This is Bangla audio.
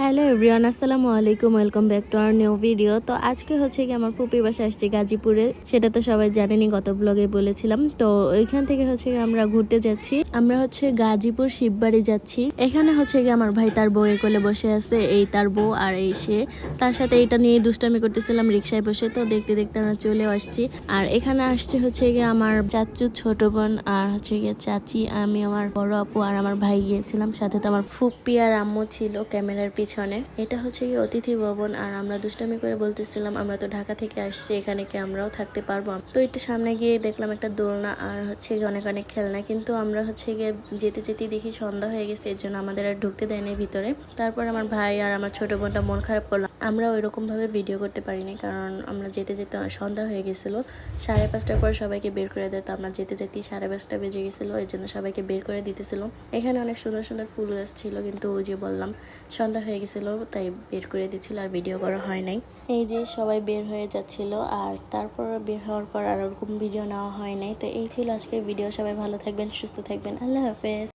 হ্যালো এভরিওয়ান, আসসালামু আলাইকুম। Welcome back to our new video. তো আজকে হচ্ছে কি আমার ফুপির বাসায় আসছি গাজীপুরে। সেটা তো সবাই জানেনই, গত ব্লগে বলেছিলাম। তো ওইখান থেকে হচ্ছে আমরা ঘুরতে যাচ্ছি। আমরা হচ্ছে গাজীপুর শিববাড়ি যাচ্ছি। এখানে হচ্ছে কি আমার ভাই তার বউয়ের কোলে বসে আছে, এই তার বউ আর এই সে। তার সাথে এটা নিয়ে দুষ্টামি করতেছিলাম রিক্সায় বসে। তো দেখতে দেখতে আমরা চলেও আসছি। আর এখানে আসছে হচ্ছে গিয়ে আমার চাচু, ছোট বোন আর হচ্ছে গিয়ে চাচি, আমি, আমার বড় আপু আর আমার ভাই গিয়েছিলাম। সাথে তো আমার ফুপ্পি আর আম্মু ছিল ক্যামেরার পিছনে। এটা হচ্ছে কি অতিথি ভবন। আর আমরা দুষ্টামি করে বলতেছিলাম আমরা তো ঢাকা থেকে আসছি, এখানে কি আমরাও থাকতে পারবো? তো একটু সামনে গিয়ে দেখলাম একটা দোলনা আর হচ্ছে গিয়ে অনেক অনেক খেলনা, কিন্তু আমরা হচ্ছে গিয়ে যেতে যেতে দেখি সন্ধ্যা হয়ে গেছে, এর জন্য আমাদের আর ঢুকতে দেয়নি ভিতরে। তারপর আমার ভাই আর আমার ছোট বোনটা মন খারাপ করলাম। আমরা ওইরকম ভাবে ভিডিও করতে পারিনি, কারণ আমরা যেতে যেতে সন্ধ্যা হয়ে গেছিল। 5:30টার পর সবাইকে বের করে দিত। আমরা যেতে যেতেই 5:30 বেজে গেছিল, এর জন্য সবাইকে বের করে দিতেছিল। এখানে অনেক সুন্দর সুন্দর ফুল গাছ ছিল, কিন্তু ওই যে বললাম সন্ধ্যা হয়ে গেছিল, তাই বের করে দিচ্ছিল আর ভিডিও করা হয় নাই। এই যে সবাই বের হয়ে যাচ্ছিল, আর তারপর বের হওয়ার পর আর ওরকম ভিডিও নেওয়া হয় নাই। তো এই ছিল আজকের ভিডিও। সবাই ভালো থাকবেন, সুস্থ থাকবেন। আল্লাহ হাফেজ।